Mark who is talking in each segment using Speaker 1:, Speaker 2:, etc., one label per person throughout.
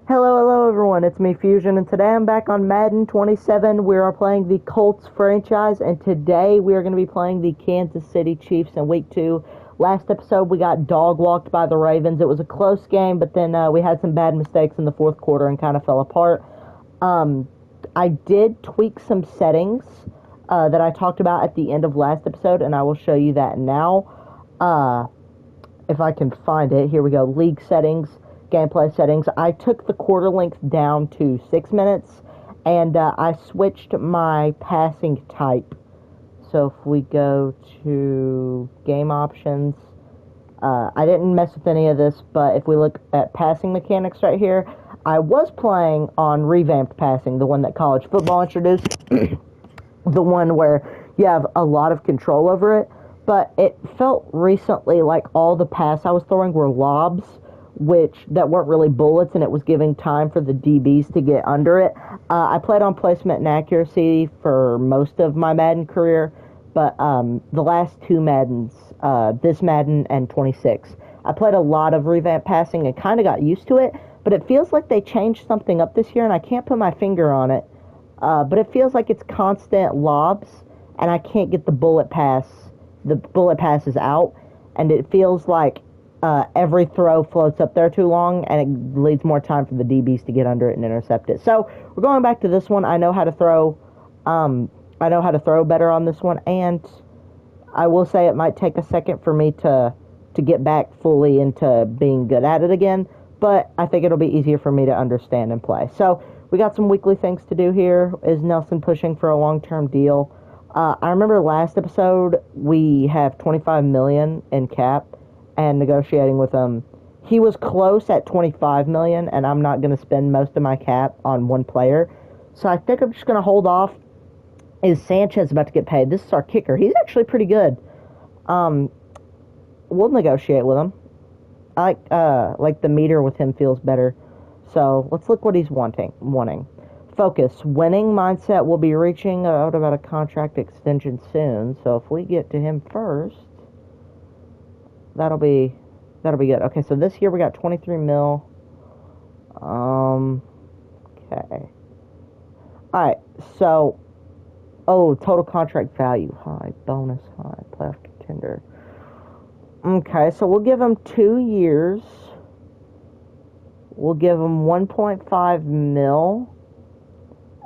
Speaker 1: Hello everyone, it's me Fusion, and today I'm back on Madden 27. We are playing the Colts franchise, and today we are going to be playing the Kansas City Chiefs in Week 2. Last episode we got dog-walked by the Ravens. It was a close game, but then we had some bad mistakes in the fourth quarter and kind of fell apart. I did tweak some settings that I talked about at the end of last episode, and I will show you that now. If I can find it, here we go, league settings. Gameplay settings. I took the quarter length down to 6 minutes, and I switched my passing type. So if we go to game options, I didn't mess with any of this, but if we look at passing mechanics right here, I was playing on revamped passing, the one that college football introduced, the one where you have a lot of control over it, but it felt recently like all the pass I was throwing were lobs, that weren't really bullets, and it was giving time for the DBs to get under it. I played on placement and accuracy for most of my Madden career, but the last two Maddens, this Madden and 26, I played a lot of revamped passing and kind of got used to it, but it feels like they changed something up this year, and I can't put my finger on it, but it feels like it's constant lobs, and I can't get the bullet passes out, and it feels like every throw floats up there too long, and it leaves more time for the DBs to get under it and intercept it. So we're going back to this one. I know how to throw. I know how to throw better on this one, and I will say it might take a second for me to get back fully into being good at it again. But I think it'll be easier for me to understand and play. So we got some weekly things to do here. Is Nelson pushing for a long-term deal? I remember last episode we have $25 million in cap. And negotiating with him, he was close at $25 million, and I'm not going to spend most of my cap on one player, so I think I'm just going to hold off. Is Sanchez about to get paid? This is our kicker. He's actually pretty good. We'll negotiate with him. I like the meter with him feels better, so let's look what he's wanting. Focus, winning mindset. Will be reaching out about a contract extension soon, so if we get to him first, That'll be good. Okay, so this year we got 23 mil. Okay. Alright, so, total contract value high, bonus high, playoff contender. Okay, so we'll give him 2 years. We'll give him 1.5 mil.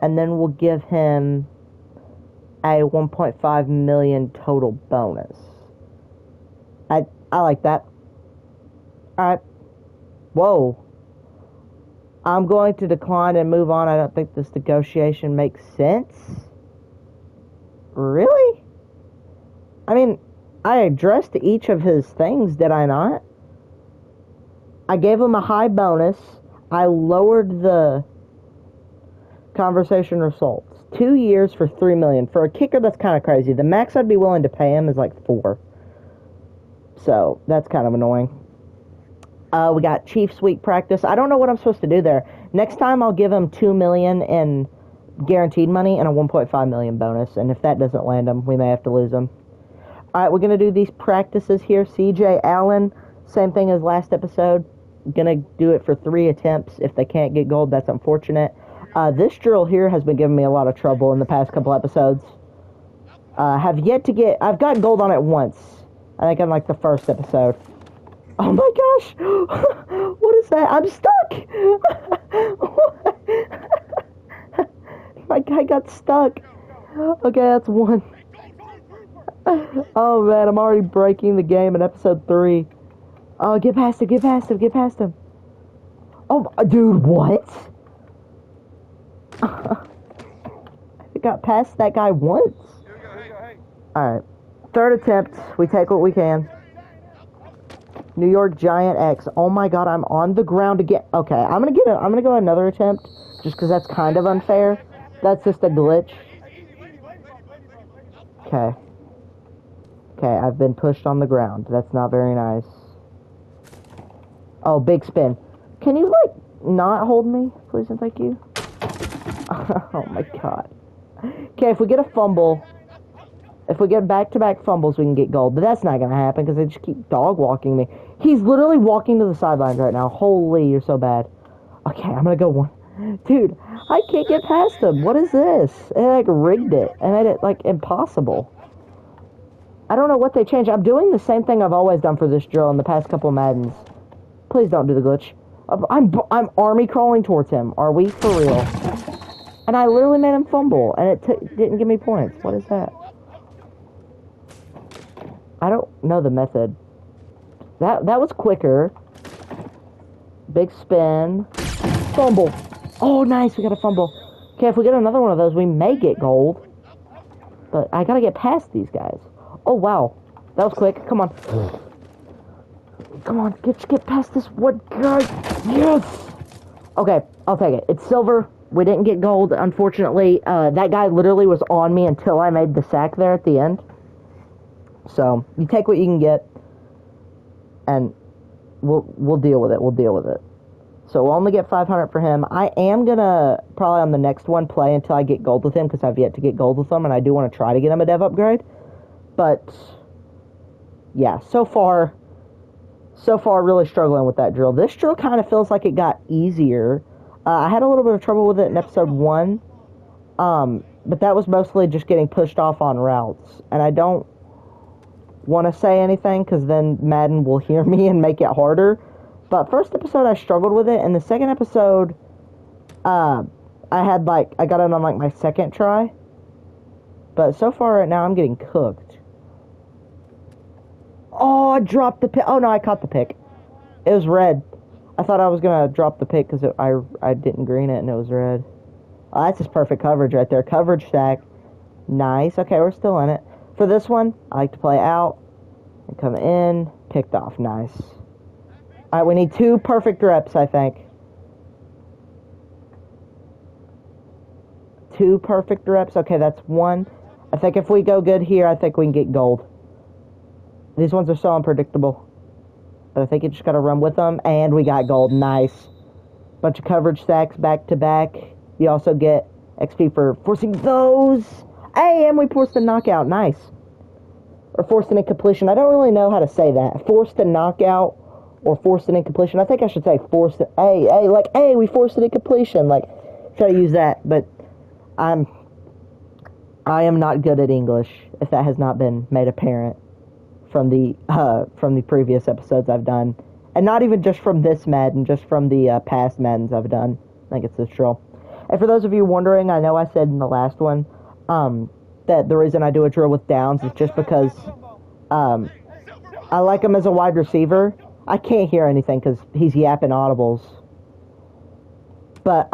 Speaker 1: And then we'll give him a 1.5 million total bonus. I like that. Alright. Whoa. I'm going to decline and move on. I don't think this negotiation makes sense. Really? I mean, I addressed each of his things, did I not? I gave him a high bonus. I lowered the conversation results. 2 years for $3 million. For a kicker, that's kind of crazy. The max I'd be willing to pay him is like 4. So, that's kind of annoying. We got Chiefs week practice. I don't know what I'm supposed to do there. Next time, I'll give him $2 million in guaranteed money and a $1.5 million bonus. And if that doesn't land him, we may have to lose him. Alright, we're going to do these practices here. CJ Allen, same thing as last episode. Going to do it for 3 attempts. If they can't get gold, that's unfortunate. This drill here has been giving me a lot of trouble in the past couple episodes. I've got gold on it once. I think on like the first episode. Oh my gosh! What is that? I'm stuck! My guy got stuck. Okay, that's 1. Oh man, I'm already breaking the game in episode 3. Oh, get past him. Oh, dude, what? I got past that guy once. Alright. 3rd attempt. We take what we can. New York Giant X. Oh my god, I'm on the ground again. Okay, I'm gonna go another attempt, just because that's kind of unfair. That's just a glitch. Okay. Okay, I've been pushed on the ground. That's not very nice. Oh, big spin. Can you, like, not hold me? Please and thank you. Oh my god. Okay, if we get a fumble, if we get back-to-back fumbles, we can get gold. But that's not going to happen because they just keep dog-walking me. He's literally walking to the sidelines right now. Holy, you're so bad. Okay, I'm gonna go one. Dude, I can't get past him. What is this? It like rigged it and made it like impossible. I don't know what they changed. I'm doing the same thing I've always done for this drill in the past couple Maddens. Please don't do the glitch. I'm army crawling towards him. Are we for real? And I literally made him fumble, and it didn't give me points. What is that? I don't know the method. That was quicker. Big spin. Fumble. Oh, nice. We got a fumble. Okay, if we get another one of those, we may get gold. But I gotta get past these guys. Oh, wow. That was quick. Come on. Come on. Get past this one guy. Yes! Okay, I'll take it. It's silver. We didn't get gold, unfortunately. That guy literally was on me until I made the sack there at the end. So, you take what you can get. And we'll deal with it. We'll deal with it. So, we'll only get 500 for him. I am gonna, probably on the next one, play until I get gold with him, because I've yet to get gold with him, and I do want to try to get him a dev upgrade. But, yeah, so far, really struggling with that drill. This drill kind of feels like it got easier. I had a little bit of trouble with it in episode 1, but that was mostly just getting pushed off on routes. And I don't want to say anything, because then Madden will hear me and make it harder. But first episode, I struggled with it, and the second episode, I got it on, like, my second try. But so far, right now, I'm getting cooked. Oh, I dropped the pick. Oh, no, I caught the pick. It was red. I thought I was going to drop the pick because I didn't green it and it was red. Oh, that's just perfect coverage right there. Coverage stack. Nice. Okay, we're still in it. For this one, I like to play out and come in. Picked off. Nice. All right, we need 2 perfect reps, I think. 2 perfect reps. Okay, that's 1. I think if we go good here, I think we can get gold. These ones are so unpredictable. But I think you just got to run with them. And we got gold. Nice. Bunch of coverage stacks back to back. You also get XP for forcing those. Hey, and we forced a knockout. Nice. Or forced an incompletion. I don't really know how to say that. Forced a knockout or forced an incompletion. I think I should say forced it. Hey, we forced an incompletion. Like, try to use that. But I am not good at English, if that has not been made apparent from the previous episodes I've done, and not even just from this Madden, just from the past Maddens I've done. I think it's this drill. And for those of you wondering, I know I said in the last one that the reason I do a drill with downs is just because I like him as a wide receiver. I can't hear anything because he's yapping audibles. But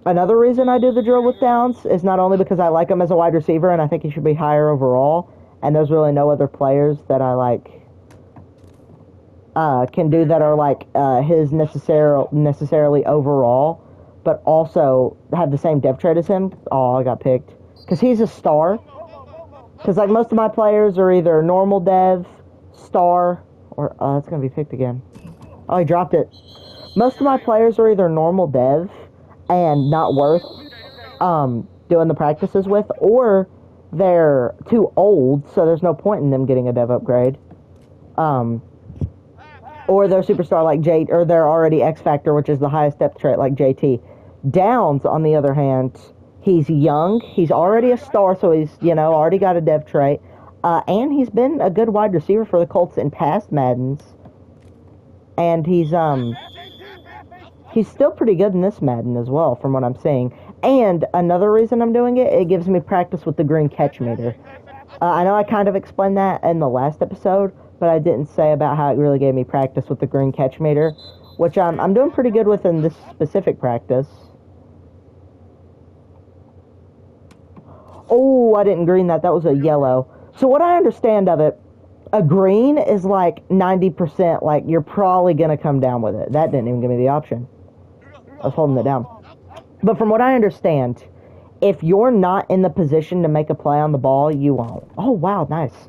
Speaker 1: another reason I do the drill with downs is not only because I like him as a wide receiver and I think he should be higher overall, and there's really no other players that I like can do that are like his necessarily overall, but also have the same dev trait as him. Oh, I got picked. Because he's a star. Because like most of my players are either normal dev, star, or it's going to be picked again. Oh, he dropped it. Most of my players are either normal dev and not worth doing the practices with, or they're too old, so there's no point in them getting a dev upgrade. Or they're superstar like J, or they're already X Factor, which is the highest depth trait like JT. Downs, on the other hand, he's young, he's already a star, so he's, already got a dev trait, and he's been a good wide receiver for the Colts in past Maddens, and he's still pretty good in this Madden as well, from what I'm seeing. And another reason I'm doing it, it gives me practice with the green catch meter. I know I kind of explained that in the last episode, but I didn't say about how it really gave me practice with the green catch meter, which I'm doing pretty good with in this specific practice. Oh, I didn't green that. That was a yellow. So what I understand of it, a green is like 90%, like you're probably going to come down with it. That didn't even give me the option. I was holding it down. But from what I understand, if you're not in the position to make a play on the ball, you won't. Oh, wow, nice.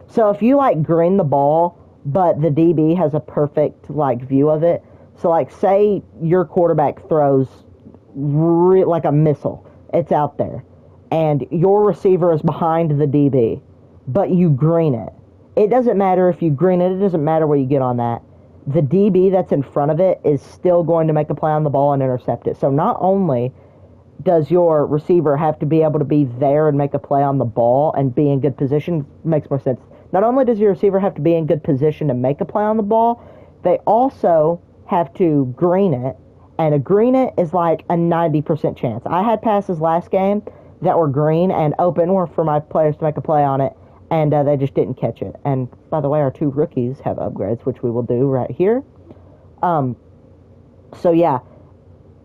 Speaker 1: So if you, like, green the ball, but the DB has a perfect, like, view of it. So, like, say your quarterback throws like a missile. It's out there. And your receiver is behind the DB, but you green it. It doesn't matter if you green it. It doesn't matter where you get on that. the DB that's in front of it is still going to make a play on the ball and intercept it. So not only does your receiver have to be able to be there and make a play on the ball and be in good position, makes more sense. Not only does your receiver have to be in good position to make a play on the ball, they also have to green it, and a green it is like a 90% chance. I had passes last game that were green and open were for my players to make a play on it, and they just didn't catch it. And by the way, our 2 rookies have upgrades, which we will do right here. So yeah,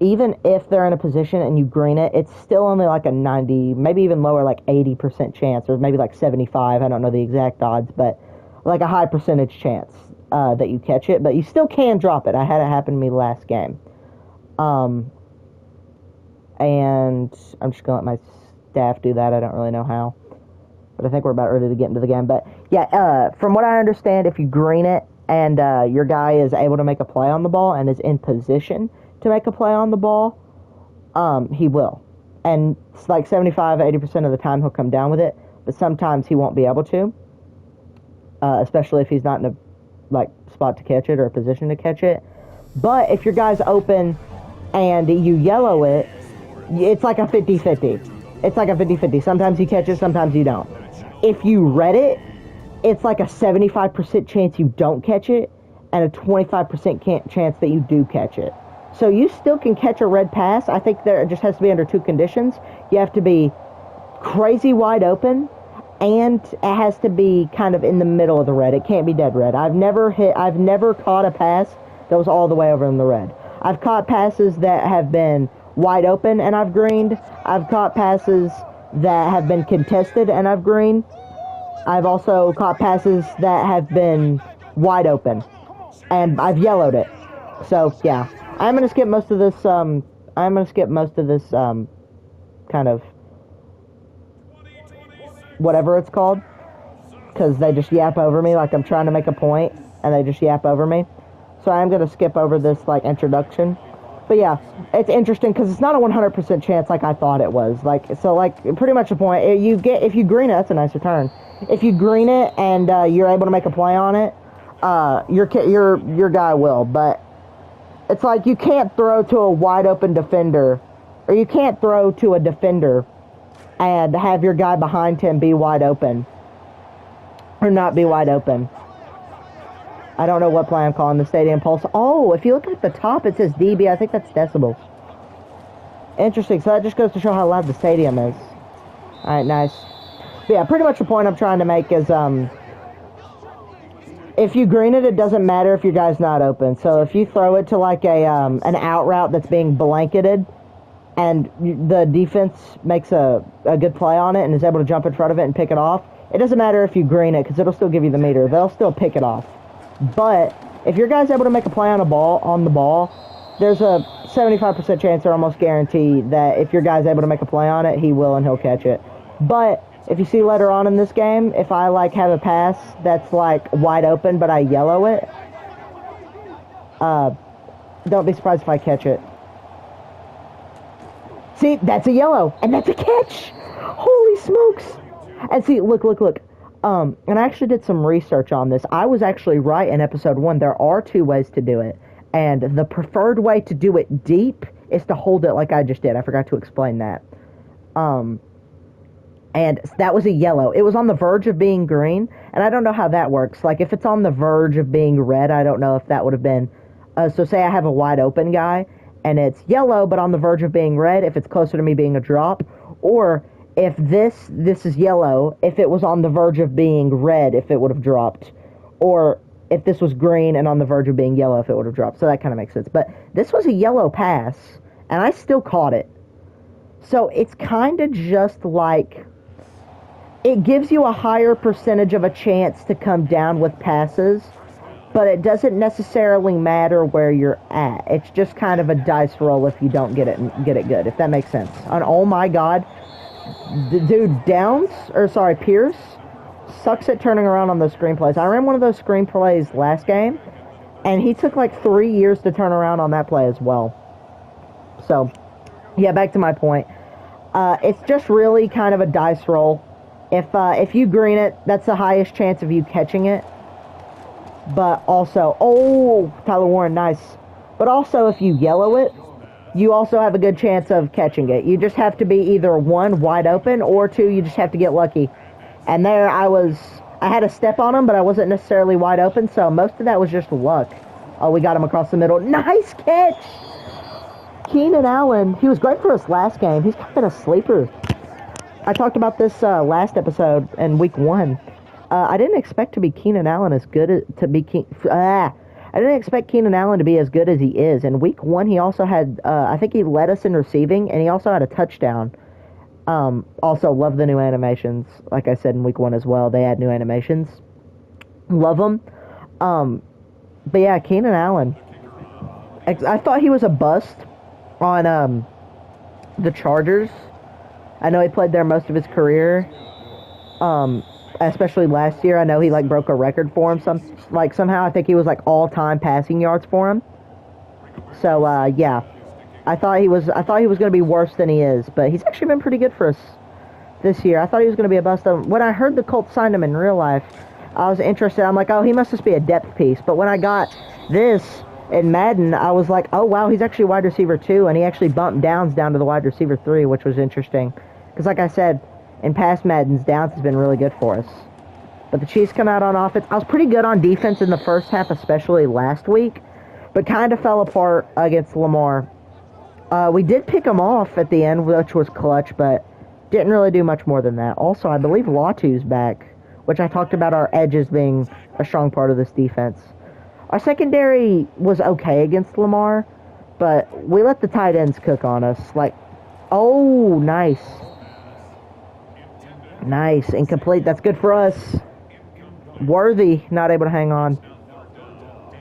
Speaker 1: even if they're in a position and you green it, it's still only like a 90, maybe even lower, like 80% chance, or maybe like 75. I don't know the exact odds, but like a high percentage chance that you catch it. But you still can drop it. I had it happen to me last game. And I'm just going to let my staff do that. I don't really know how. But I think we're about ready to get into the game. But yeah, from what I understand, if you green it and your guy is able to make a play on the ball and is in position to make a play on the ball, he will. And it's like 75-80% of the time he'll come down with it, but sometimes he won't be able to, especially if he's not in a spot to catch it or a position to catch it. But if your guy's open and you yellow it, it's like a 50-50. It's like a 50-50. Sometimes you catch it, sometimes you don't. If you red it, it's like a 75% chance you don't catch it and a 25% chance that you do catch it. So you still can catch a red pass. I think there just has to be under 2 conditions. You have to be crazy wide open, and it has to be kind of in the middle of the red. It can't be dead red. I've never caught a pass that was all the way over in the red. I've caught passes that have been wide open and I've greened. I've caught passes that have been contested and I've greened. I've also caught passes that have been wide open and I've yellowed it. So yeah. I'm gonna skip most of this. Kind of whatever it's called, because they just yap over me like I'm trying to make a point, and they just yap over me. So I'm gonna skip over this introduction. But yeah, it's interesting because it's not a 100% chance like I thought it was. Pretty much the point if you green it, that's a nice return. If you green it and you're able to make a play on it, your guy will, but. It's like you can't throw to a wide open defender, or you can't throw to a defender and have your guy behind him be wide open, or not be wide open. I don't know what play I'm calling the Stadium Pulse. Oh, if you look at the top, it says dB. I think that's decibels. Interesting. So that just goes to show how loud the stadium is. Alright, nice. But yeah, pretty much the point I'm trying to make is, if you green it, it doesn't matter if your guy's not open. So if you throw it to an out route that's being blanketed, and the defense makes a good play on it and is able to jump in front of it and pick it off, it doesn't matter if you green it because it'll still give you the meter. They'll still pick it off. But if your guy's able to make a play on the ball, there's a 75% chance or almost guarantee that if your guy's able to make a play on it, he will and he'll catch it. But if you see later on in this game, if I have a pass that's wide open but I yellow it, don't be surprised if I catch it. See, that's a yellow and that's a catch. Holy smokes! And see, look. And I actually did some research on this. I was actually right in episode 1. There are 2 ways to do it, and the preferred way to do it deep is to hold it like I just did. I forgot to explain that. And that was a yellow. It was on the verge of being green, and I don't know how that works. If it's on the verge of being red, I don't know if that would have been... so say I have a wide open guy, and it's yellow, but on the verge of being red, if it's closer to me being a drop. Or if this is yellow, if it was on the verge of being red, if it would have dropped. Or if this was green and on the verge of being yellow, if it would have dropped. So that kind of makes sense. But this was a yellow pass, and I still caught it. So it's kind of just it gives you a higher percentage of a chance to come down with passes, but it doesn't necessarily matter where you're at. It's just kind of a dice roll if you don't get it good, if that makes sense. And oh my god, dude, Pierce sucks at turning around on those screenplays. I ran one of those screenplays last game, and he took 3 years to turn around on that play as well. So, yeah, back to my point. It's just really kind of a dice roll. If you green it, that's the highest chance of you catching it. But also, oh, Tyler Warren, nice. But also, if you yellow it, you also have a good chance of catching it. You just have to be either one, wide open, or two, you just have to get lucky. And there I had a step on him, but I wasn't necessarily wide open, so most of that was just luck. Oh, we got him across the middle. Nice catch! Keenan Allen, he was great for us last game. He's kind of a sleeper. I talked about this last episode in week 1. I didn't expect to be Keenan Allen as good as I didn't expect Keenan Allen to be as good as he is. In week 1, he also had I think he led us in receiving, and he also had a touchdown. Also love the new animations. Like I said in week 1 as well, they had new animations. Love them. But yeah, Keenan Allen. I thought he was a bust on the Chargers. I know he played there most of his career. Especially last year, I know he broke a record for him. Somehow I think he was all-time passing yards for him. So yeah, I thought he was going to be worse than he is, but he's actually been pretty good for us this year. I thought he was going to be a bust. When I heard the Colts signed him in real life, I was interested. I'm like, oh, he must just be a depth piece. But when I got this in Madden, I was like, oh wow, he's actually wide receiver 2, and he actually bumped Downs down to the wide receiver 3, which was interesting. Because like I said, in past Maddens, Downs has been really good for us. But the Chiefs come out on offense. I was pretty good on defense in the first half, especially last week, but kind of fell apart against Lamar. We did pick him off at the end, which was clutch, but didn't really do much more than that. Also, I believe Latu's back, which I talked about our edges being a strong part of this defense. Our secondary was okay against Lamar, but we let the tight ends cook on us. Oh, nice. Nice. Incomplete. That's good for us. Worthy not able to hang on.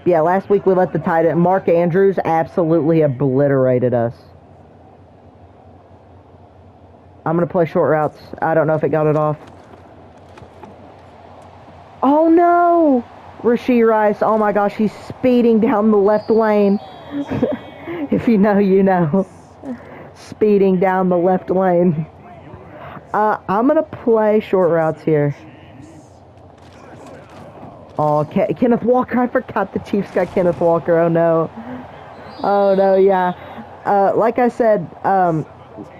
Speaker 1: Yeah, last week we let the tight end. Mark Andrews absolutely obliterated us. I'm going to play short routes. I don't know if it got it off. Oh, no. Rashee Rice. Oh, my gosh. He's speeding down the left lane. If you know, you know. Speeding down the left lane. I'm going to play short routes here. Oh, Kenneth Walker. I forgot the Chiefs got Kenneth Walker. Oh, no. Oh, no, yeah. Like I said,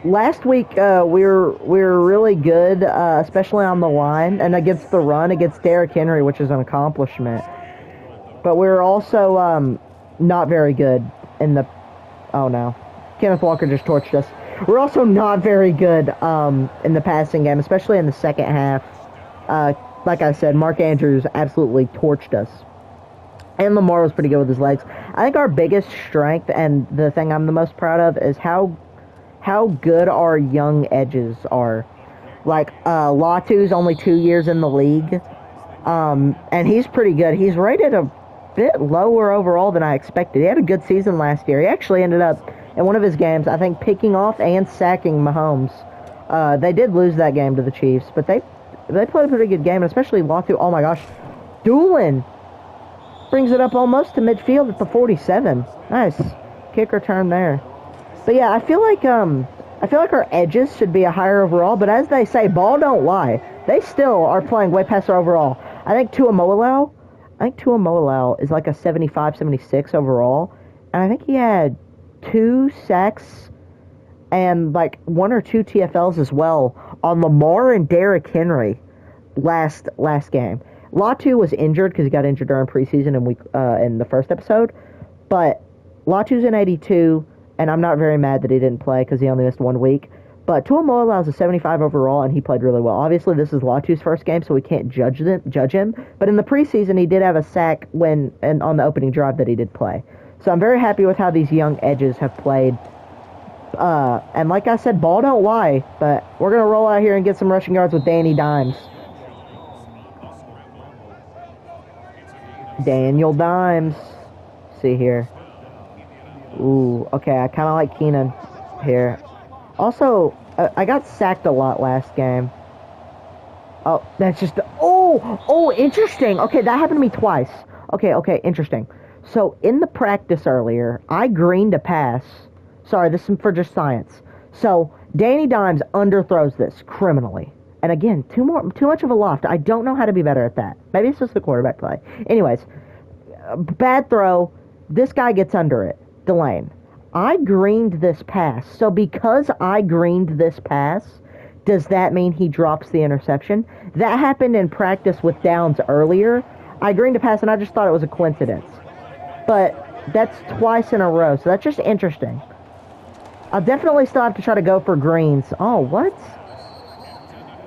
Speaker 1: last week we were really good, especially on the line, and against the run, against Derrick Henry, which is an accomplishment. But we were also not very good in the... Oh, no. Kenneth Walker just torched us. We're also not very good in the passing game, especially in the second half. Like I said, Mark Andrews absolutely torched us. And Lamar was pretty good with his legs. I think our biggest strength, and the thing I'm the most proud of, is how good our young edges are. Latu's only 2 years in the league, and he's pretty good. He's rated a bit lower overall than I expected. He had a good season last year. He actually ended up, in one of his games, I think, picking off and sacking Mahomes. They did lose that game to the Chiefs, but they played a pretty good game, and especially Latu. Oh my gosh. Doolin brings it up almost to midfield at the 47. Nice. Kick return there. But yeah, I feel like our edges should be a higher overall, but as they say, ball don't lie. They still are playing way past our overall. I think Tua Molau is like a 75, 76 overall, and I think he had 2 sacks and 1 or 2 TFLs as well on Lamar and Derrick Henry last game. Latu was injured because he got injured during preseason in the first episode, but Latu's in 82, and I'm not very mad that he didn't play because he only missed 1 week. But Tua Molau is a 75 overall, and he played really well. Obviously, this is Latu's first game, so we can't judge him. But in the preseason, he did have a sack on the opening drive that he did play. So I'm very happy with how these young edges have played. And like I said, ball don't lie, but we're going to roll out here and get some rushing yards with Danny Dimes. Daniel Dimes. See here. Ooh, okay, I kind of like Keenan here. Also, I got sacked a lot last game. Oh, that's just... Oh, interesting. Okay, that happened to me twice. Okay, interesting. So, in the practice earlier, I greened a pass. Sorry, this is for just science. So, Danny Dimes underthrows this criminally. And again, too much of a loft. I don't know how to be better at that. Maybe it's just the quarterback play. Anyways, bad throw. This guy gets under it. Delane. I greened this pass. So because I greened this pass, does that mean he drops the interception? That happened in practice with downs earlier. I greened a pass and I just thought it was a coincidence. But that's twice in a row, so that's just interesting. I'll definitely still have to try to go for greens. Oh, what?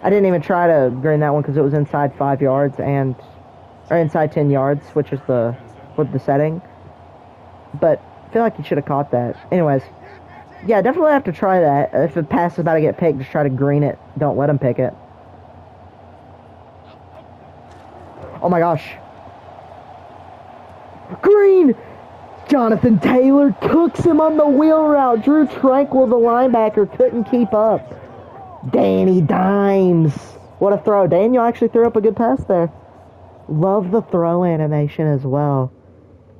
Speaker 1: I didn't even try to green that one because it was inside 5 yards or inside 10 yards, which is with the setting. But I feel like you should have caught that. Anyways, yeah, definitely have to try that. If the pass is about to get picked, just try to green it. Don't let him pick it. Oh my gosh. Green! Jonathan Taylor cooks him on the wheel route. Drew Tranquil, the linebacker, couldn't keep up. Danny Dimes. What a throw. Daniel actually threw up a good pass there. Love the throw animation as well.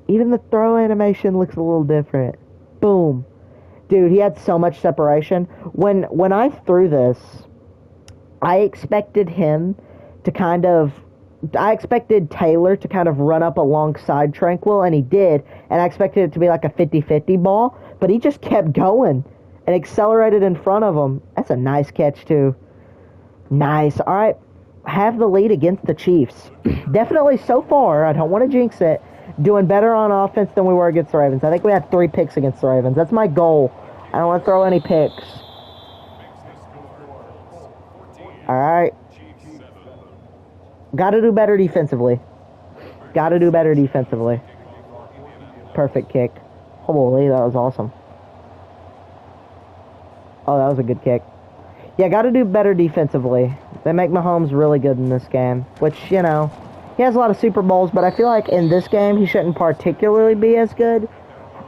Speaker 1: Even the throw animation looks a little different. Boom. Dude, he had so much separation. When I threw this, I expected Taylor to kind of run up alongside Tranquil, and he did, and I expected it to be like a 50-50 ball, but he just kept going and accelerated in front of him. That's a nice catch, too. Nice. All right, have the lead against the Chiefs. Definitely so far, I don't want to jinx it, doing better on offense than we were against the Ravens. I think we had 3 picks against the Ravens. That's my goal. I don't want to throw any picks. All right. Got to do better defensively. Perfect kick. Holy, that was awesome. Oh, that was a good kick. Yeah, got to do better defensively. They make Mahomes really good in this game, which, you know, he has a lot of Super Bowls, but I feel like in this game he shouldn't particularly be as good.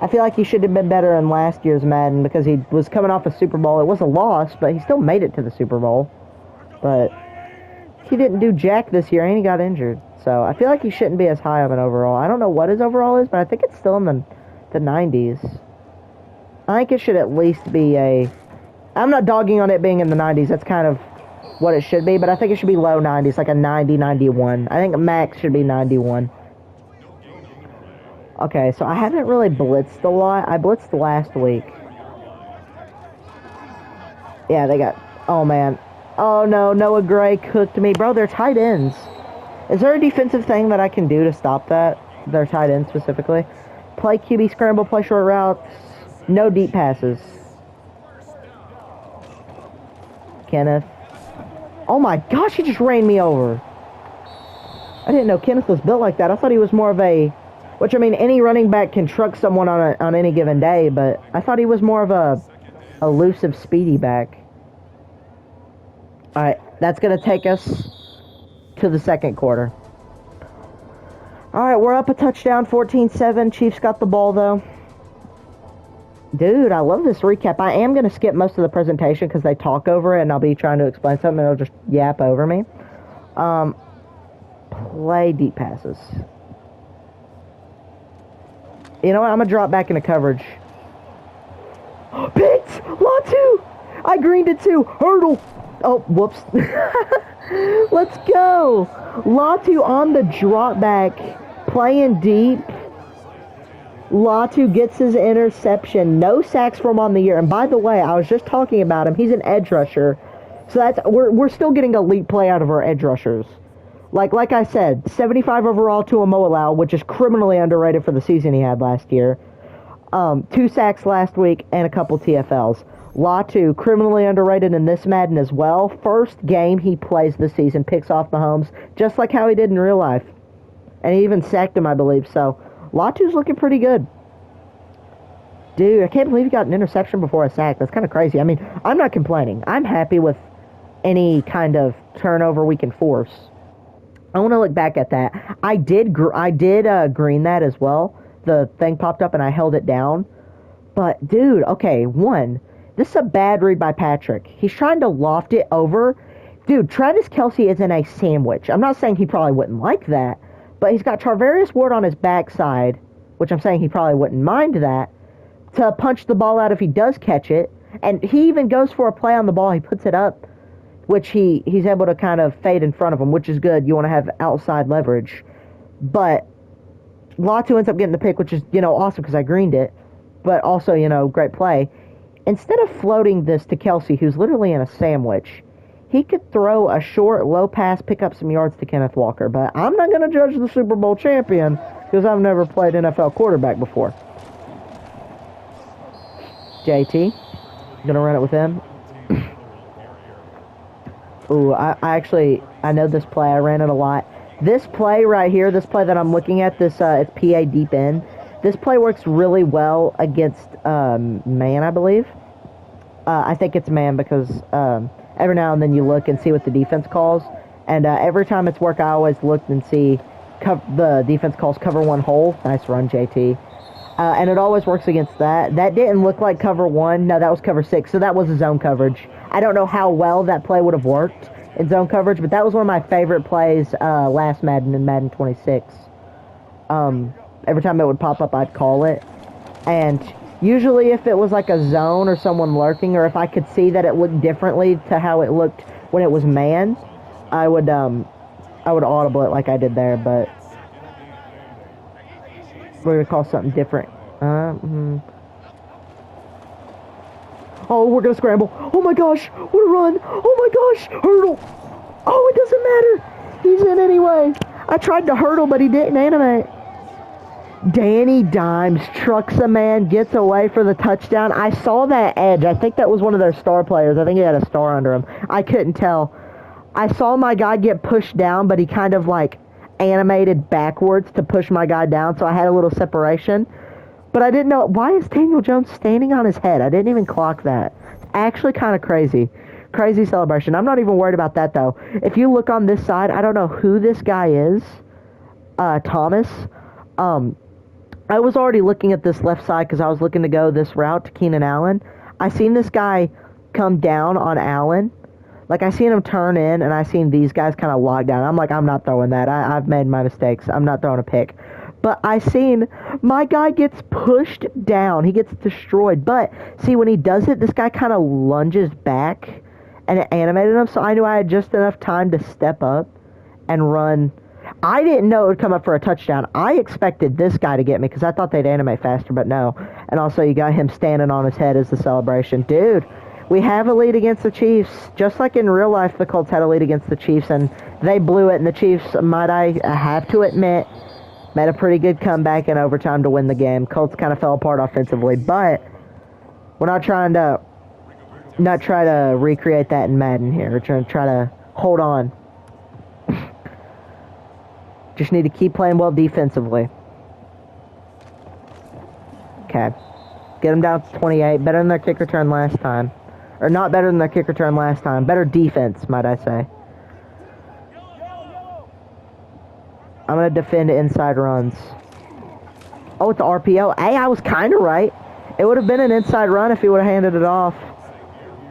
Speaker 1: I feel like he should have been better in last year's Madden because he was coming off a Super Bowl. It was a loss, but he still made it to the Super Bowl. But he didn't do jack this year, and he got injured. So I feel like he shouldn't be as high of an overall. I don't know what his overall is, but I think it's still in the 90s. I think it should at least be a... I'm not dogging on it being in the 90s. That's kind of what it should be, but I think it should be low 90s, like a 90, 91. I think max should be 91. Okay, so I haven't really blitzed a lot. I blitzed last week. Yeah, they got... Oh, man. Oh, no. Noah Gray cooked me. Bro, they're tight ends. Is there a defensive thing that I can do to stop that? They're tight ends specifically. Play QB scramble, play short routes. No deep passes. Kenneth. Oh, my gosh, he just ran me over. I didn't know Kenneth was built like that. I thought he was more of a... Which, I mean, any running back can truck someone on any given day, but I thought he was more of a elusive, speedy back. All right, that's going to take us to the second quarter. All right, we're up a touchdown, 14-7. Chiefs got the ball, though. Dude, I love this recap. I am going to skip most of the presentation because they talk over it, and I'll be trying to explain something, and it'll just yap over me. Play deep passes. You know what? I'm going to drop back into coverage. Picked! Latu! I greened it too. Hurdle! Oh, whoops. Let's go. Latu on the drop back. Playing deep. Latu gets his interception. No sacks from on the year. And by the way, I was just talking about him. He's an edge rusher. So that's we're still getting elite play out of our edge rushers. Like I said, 75 overall to Amoalau, which is criminally underrated for the season he had last year. 2 sacks last week and a couple TFLs. Latu, criminally underrated in this Madden as well. First game he plays this season, picks off Mahomes, just like how he did in real life. And he even sacked him, I believe. So, Latu's looking pretty good. Dude, I can't believe he got an interception before a sack. That's kind of crazy. I mean, I'm not complaining. I'm happy with any kind of turnover we can force. I want to look back at that. I did green that as well. The thing popped up and I held it down. But, dude, okay, this is a bad read by Patrick. He's trying to loft it over. Dude, Travis Kelce is in a sandwich. I'm not saying he probably wouldn't like that, but he's got Charvarius Ward on his backside, which I'm saying he probably wouldn't mind that, to punch the ball out if he does catch it. And he even goes for a play on the ball. He puts it up, which he's able to kind of fade in front of him, which is good. You want to have outside leverage. But Latu ends up getting the pick, which is, awesome because I greened it. But also, great play. Instead of floating this to Kelsey, who's literally in a sandwich, he could throw a short, low pass, pick up some yards to Kenneth Walker. But I'm not going to judge the Super Bowl champion because I've never played NFL quarterback before. JT, going to run it with him. Ooh, I know this play. I ran it a lot. This play right here, this play that I'm looking at, it's PA deep end. This play works really well against man, I believe. I think it's man because every now and then you look and see what the defense calls. And every time it's worked, I always look and see the defense calls cover one hole. Nice run, JT. And it always works against that. That didn't look like cover one. No, that was cover 6. So that was a zone coverage. I don't know how well that play would have worked in zone coverage, but that was one of my favorite plays last Madden in Madden 26. Every time it would pop up, I'd call it. And usually if it was like a zone or someone lurking, or if I could see that it looked differently to how it looked when it was man, I would audible it like I did there, but we're going to call something different. Oh, we're going to scramble. Oh my gosh, what a run. Oh my gosh, hurdle. Oh, it doesn't matter. He's in anyway. I tried to hurdle, but he didn't animate. Danny Dimes trucks a man, gets away for the touchdown. I saw that edge. I think that was one of their star players. I think he had a star under him. I couldn't tell. I saw my guy get pushed down, but he kind of like animated backwards to push my guy down, so I had a little separation. But I didn't know, why is Daniel Jones standing on his head? I didn't even clock that. Actually kind of crazy. Crazy celebration. I'm not even worried about that, though. If you look on this side, I don't know who this guy is. Thomas. I was already looking at this left side because I was looking to go this route to Keenan Allen. I seen this guy come down on Allen. Like, I seen him turn in, and I seen these guys kind of log down. I'm like, I'm not throwing that. I've made my mistakes. I'm not throwing a pick. But I seen my guy gets pushed down. He gets destroyed. But, see, when he does it, this guy kind of lunges back, and it animated him. So I knew I had just enough time to step up and run. I didn't know it would come up for a touchdown. I expected this guy to get me because I thought they'd animate faster, but no. And also, you got him standing on his head as the celebration. Dude, we have a lead against the Chiefs. Just like in real life, the Colts had a lead against the Chiefs, and they blew it. And the Chiefs, might I have to admit, made a pretty good comeback in overtime to win the game. Colts kind of fell apart offensively, but we're not trying to try to recreate that in Madden here. We're trying to hold on. Just need to keep playing well defensively. Okay. Get them down to 28. Better than their kick return last time. Or not better than their kick return last time. Better defense, might I say. I'm going to defend inside runs. Oh, it's the RPO. Hey, I was kind of right. It would have been an inside run if he would have handed it off.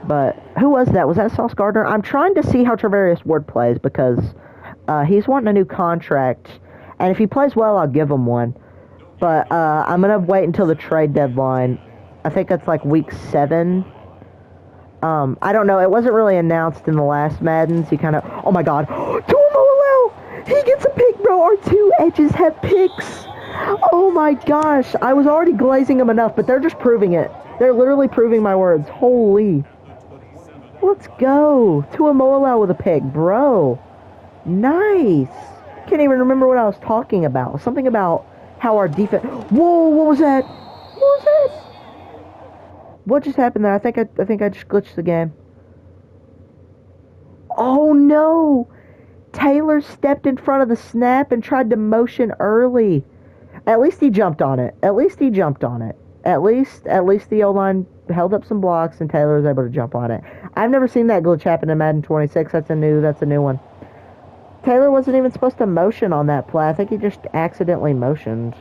Speaker 1: But who was that? Was that Sauce Gardner? I'm trying to see how Travarius Ward plays because he's wanting a new contract. And if he plays well, I'll give him one. But I'm going to wait until the trade deadline. I think that's like week 7. I don't know. It wasn't really announced in the last Maddens. He kind of... Oh, my God. Tuamololeo! He gets a pick, bro. Our 2 edges have picks. Oh, my gosh. I was already glazing them enough, but they're just proving it. They're literally proving my words. Holy. Let's go. Tuamololeo with a pick, bro. Nice. Can't even remember what I was talking about. Something about how our defense... Whoa, what was that? What was that? What just happened there? I think I just glitched the game. Oh no! Taylor stepped in front of the snap and tried to motion early. At least he jumped on it. At least he jumped on it. At least the O-line held up some blocks and Taylor was able to jump on it. I've never seen that glitch happen in Madden 26. That's a new one. Taylor wasn't even supposed to motion on that play. I think he just accidentally motioned.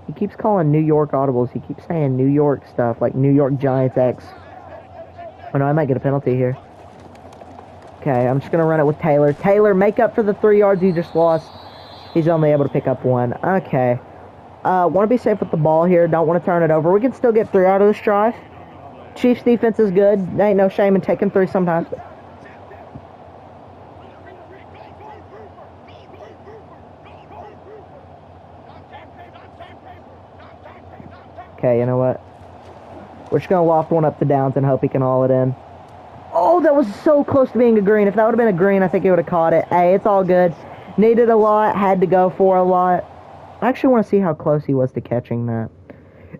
Speaker 1: He keeps calling New York audibles. He keeps saying New York stuff, like New York Giants X. Oh no, I might get a penalty here. Okay, I'm just going to run it with Taylor. Taylor, make up for the 3 yards you just lost. He's only able to pick up 1. Okay. Want to be safe with the ball here. Don't want to turn it over. We can still get 3 out of this drive. Chiefs defense is good. There ain't no shame in taking 3 sometimes. Okay, you know what? We're just going to loft one up the downs and hope he can haul it in. Oh, that was so close to being a green. If that would have been a green, I think he would have caught it. Hey, it's all good. Needed a lot, had to go for a lot. I actually want to see how close he was to catching that.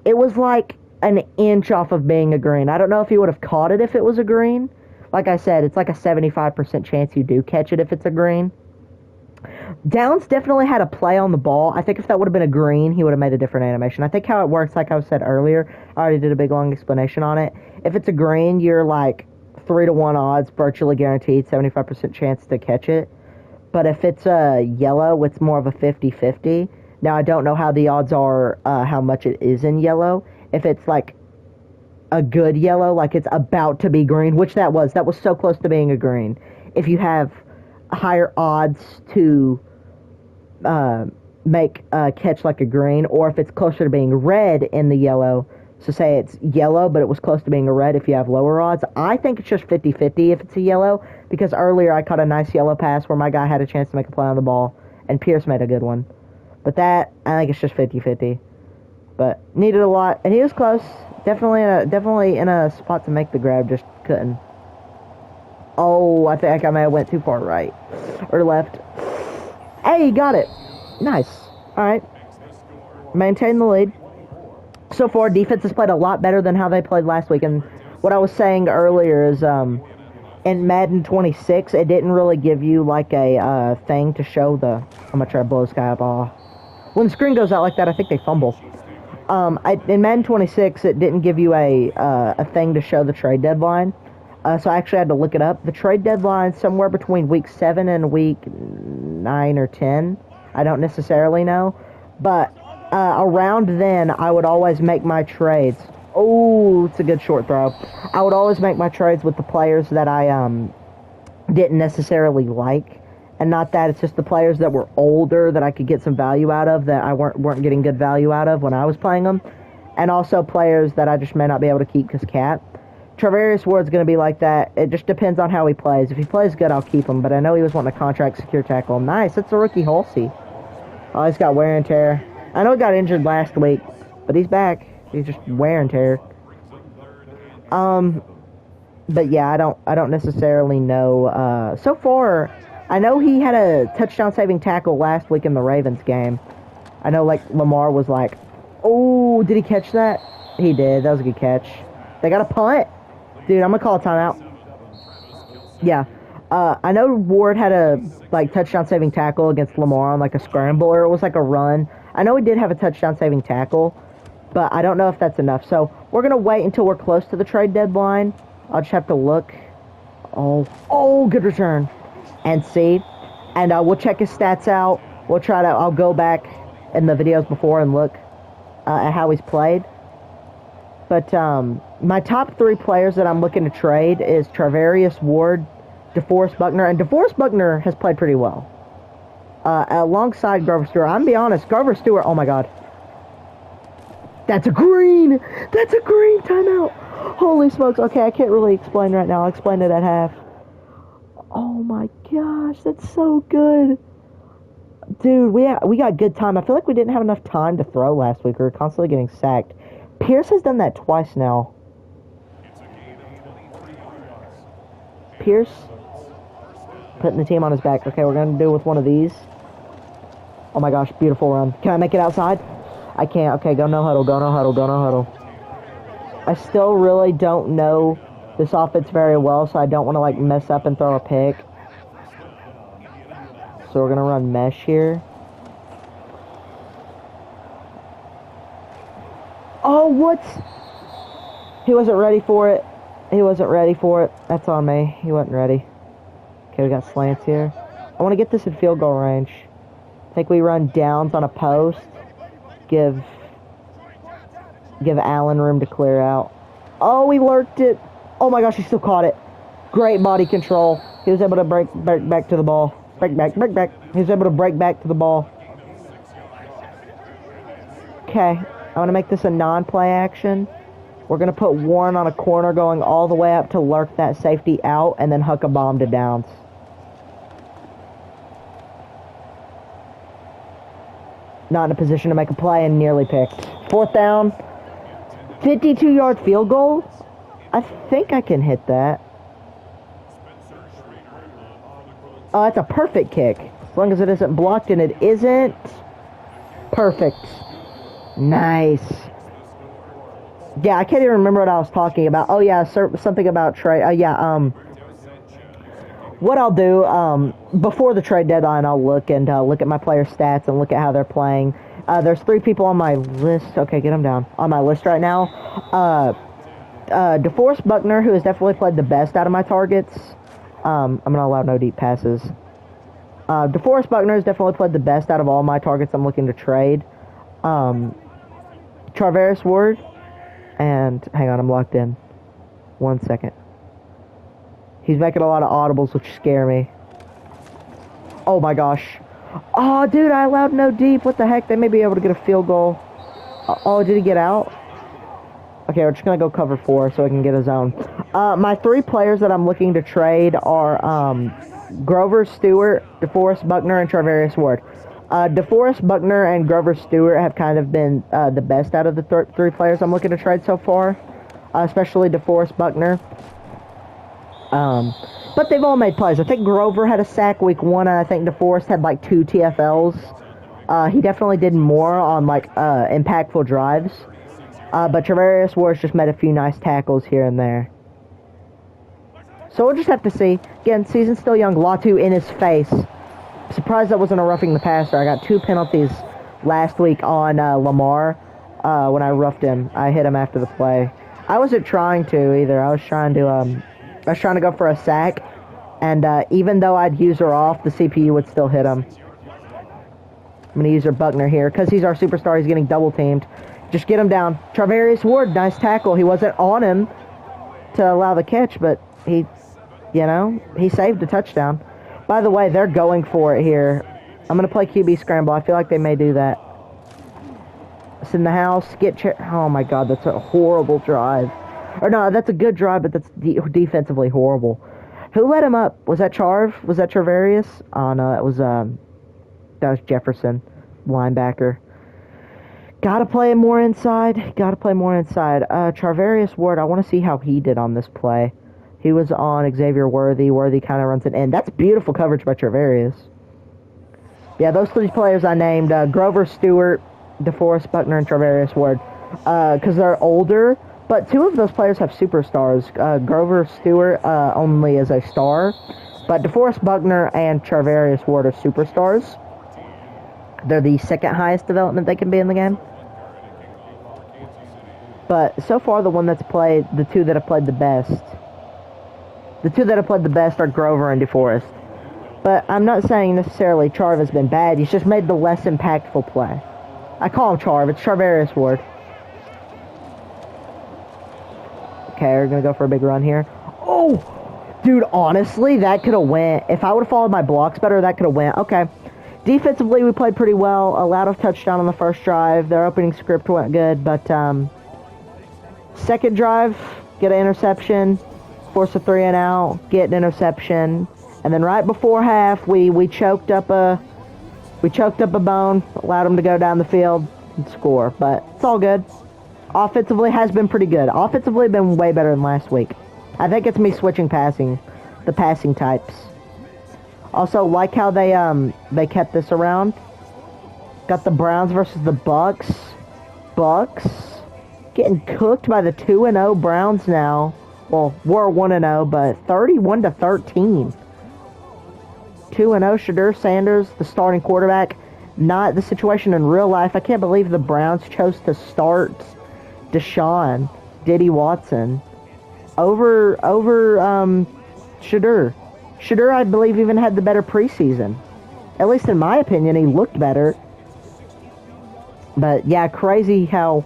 Speaker 1: It was like an inch off of being a green. I don't know if he would have caught it if it was a green. Like I said, it's like a 75% chance you do catch it if it's a green. Downs definitely had a play on the ball. I think if that would have been a green, he would have made a different animation. I think how it works, like I said earlier, I already did a big long explanation on it. If it's a green, you're like 3-to-1 odds, virtually guaranteed, 75% chance to catch it. But if it's a yellow, it's more of a 50-50. Now, I don't know how the odds are, how much it is in yellow. If it's like a good yellow, like it's about to be green, which that was so close to being a green. If you have higher odds to make a catch like a green, or if it's closer to being red in the yellow, so say it's yellow, but it was close to being a red if you have lower odds. I think it's just 50-50 if it's a yellow, because earlier I caught a nice yellow pass where my guy had a chance to make a play on the ball, and Pierce made a good one. But that, I think it's just 50-50. But needed a lot, and he was close. Definitely in a spot to make the grab, just couldn't. Oh, I think I may have went too far right. Or left. Hey, got it. Nice. Alright. Maintain the lead. So far, defense has played a lot better than how they played last week. And what I was saying earlier is, in Madden 26, it didn't really give you, like, a thing to show the... I'm going to try to blow this guy up. When the screen goes out like that, I think they fumble. In Madden 26, it didn't give you a thing to show the trade deadline. So I actually had to look it up. The trade deadline somewhere between week 7 and week 9 or 10. I don't necessarily know. But around then, I would always make my trades. Oh, it's a good short throw. I would always make my trades with the players that I didn't necessarily like. And not that, it's just the players that were older that I could get some value out of that I weren't getting good value out of when I was playing them. And also players that I just may not be able to keep because cap. Travarius Ward's going to be like that. It just depends on how he plays. If he plays good, I'll keep him. But I know he was wanting a contract secure tackle. Nice. That's a rookie Halsey. Oh, he's got wear and tear. I know he got injured last week, but he's back. He's just wear and tear. But yeah, I don't necessarily know. So far, I know he had a touchdown saving tackle last week in the Ravens game. I know like Lamar was like, oh, did he catch that? He did. That was a good catch. They got a punt. Dude, I'm going to call a timeout. Yeah. I know Ward had a like touchdown saving tackle against Lamar on like a scramble, or it was like a run. I know he did have a touchdown saving tackle, but I don't know if that's enough. So we're going to wait until we're close to the trade deadline. I'll just have to look. Oh, good return. And see. And we'll check his stats out. I'll go back in the videos before and look at how he's played. But my top 3 players that I'm looking to trade is Travarius Ward, DeForest Buckner, and DeForest Buckner has played pretty well. Alongside Grover Stewart. I'm going to be honest, Grover Stewart, oh my god. That's a green! That's a green timeout! Holy smokes. Okay, I can't really explain right now. I'll explain it at half. Oh my gosh, that's so good. Dude, we got good time. I feel like we didn't have enough time to throw last week. We were constantly getting sacked. Pierce has done that twice now. Pierce putting the team on his back. Okay, we're going to do it with one of these. Oh my gosh, beautiful run. Can I make it outside? I can't. Okay, go no huddle, go no huddle, go no huddle. I still really don't know this offense very well, so I don't want to like mess up and throw a pick. So we're going to run mesh here. Oh, what? He wasn't ready for it. He wasn't ready for it. That's on me. He wasn't ready. Okay, we got slants here. I want to get this in field goal range. I think we run downs on a post. Give Allen room to clear out. Oh, he lurked it. Oh my gosh, he still caught it. Great body control. He was able to break back to the ball. Break back. He was able to break back to the ball. Okay. I want to make this a non-play action. We're going to put Warren on a corner going all the way up to lurk that safety out and then huck a bomb to downs. Not in a position to make a play and nearly picked. 4th down. 52-yard field goal? I think I can hit that. Oh, that's a perfect kick. As long as it isn't blocked, and it isn't. Perfect. Nice. Yeah, I can't even remember what I was talking about. Oh, yeah, something about trade. What I'll do, before the trade deadline, I'll look at my player stats and look at how they're playing. There's 3 people on my list. Okay, get them down. On my list right now. DeForest Buckner, who has definitely played the best out of my targets. I'm going to allow no deep passes. DeForest Buckner has definitely played the best out of all my targets I'm looking to trade. Charvarius Ward. And, hang on, I'm locked in. 1 second. He's making a lot of audibles, which scare me. Oh, my gosh. Oh, dude, I allowed no deep. What the heck? They may be able to get a field goal. Oh, did he get out? Okay, we're just going to go cover 4 so I can get a zone. My 3 players that I'm looking to trade are Grover Stewart, DeForest Buckner, and Charvarius Ward. DeForest Buckner and Grover Stewart have kind of been the best out of the 3 players I'm looking to trade so far, especially DeForest Buckner. But they've all made plays. I think Grover had a sack week 1, and I think DeForest had like 2 TFLs. He definitely did more on like impactful drives. But Charvarius Ward's just made a few nice tackles here and there. So we'll just have to see. Again, season's still young. Latu in his face. Surprised that wasn't a roughing the passer. I got 2 penalties last week on Lamar when I roughed him. I hit him after the play. I wasn't trying to either. I was trying to go for a sack, and even though I'd use her off, the CPU would still hit him. I'm going to use her Buckner here because he's our superstar. He's getting double teamed. Just get him down. Charvarius Ward, nice tackle. He wasn't on him to allow the catch, but he saved a touchdown. By the way, they're going for it here. I'm going to play QB scramble. I feel like they may do that. It's in the house. Oh, my God. That's a horrible drive. Or, no, that's a good drive, but that's defensively horrible. Who let him up? Was that Charv? Was that Charvarius? Oh, no, that was Jefferson, linebacker. Gotta play more inside. Charvarius Ward, I want to see how he did on this play. He was on Xavier Worthy. Worthy kind of runs it in. That's beautiful coverage by Charvarius. Yeah, those 3 players I named, Grover Stewart, DeForest Buckner, and Charvarius Ward, because they're older, but 2 of those players have superstars. Grover Stewart only is a star, but DeForest Buckner and Charvarius Ward are superstars. They're the 2nd highest development they can be in the game. But so far, the 2 that have played the best. The 2 that have played the best are Grover and DeForest. But I'm not saying necessarily Charv has been bad. He's just made the less impactful play. I call him Charv. It's Charvarius Ward. Okay, we're going to go for a big run here. Oh! Dude, honestly, that could have went. If I would have followed my blocks better, that could have went. Okay. Defensively, we played pretty well. Allowed a touchdown on the first drive. Their opening script went good, but second drive, get an interception, force a 3 and out, get an interception, and then right before half, we choked up a bone, allowed them to go down the field and score. But it's all good. Offensively has been pretty good. Offensively been way better than last week. I think it's me switching the passing types. Also, like how they kept this around. Got the Browns versus the Bucks. Bucks getting cooked by the 2-0 Browns now. Well, we're 1-0, but 31-13. 2-0 Shadur Sanders, the starting quarterback. Not the situation in real life. I can't believe the Browns chose to start Deshaun Diddy Watson over Shadur. Shadur, I believe, even had the better preseason. At least in my opinion, he looked better. But yeah, crazy how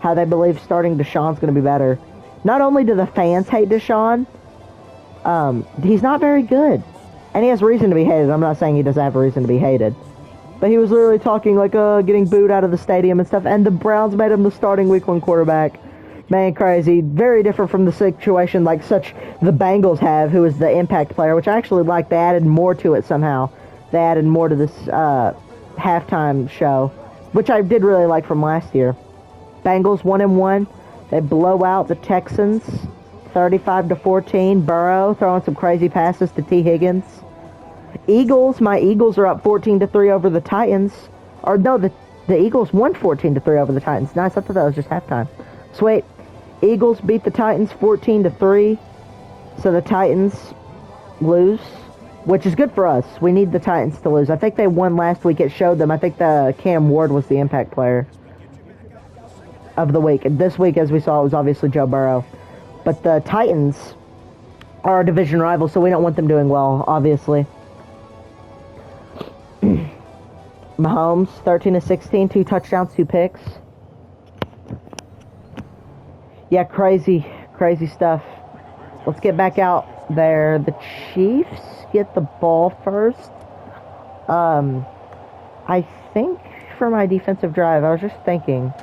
Speaker 1: they believe starting Deshaun's going to be better. Not only do the fans hate Deshaun, he's not very good. And he has reason to be hated. I'm not saying he doesn't have a reason to be hated. But he was literally talking like, getting booed out of the stadium and stuff. And the Browns made him the starting week 1 quarterback. Man, crazy. Very different from the situation like the Bengals have, who is the impact player, which I actually like. They added more to it somehow. They added more to this halftime show, which I did really like from last year. Bengals 1-1. They blow out the Texans 35-14. Burrow throwing some crazy passes to T. Higgins. My Eagles are up 14-3 over the Titans. Or no, the Eagles won 14-3 over the Titans. Nice, I thought that was just halftime. Sweet. Eagles beat the Titans 14-3. So the Titans lose, which is good for us. We need the Titans to lose. I think they won last week. It showed them. I think the Cam Ward was the impact player of the week. This week, as we saw, it was obviously Joe Burrow. But the Titans are our division rivals, so we don't want them doing well, obviously. Mahomes, 13-16, 2 touchdowns, 2 picks. Yeah, crazy stuff. Let's get back out there. The Chiefs get the ball first. I think for my defensive drive, I was just thinking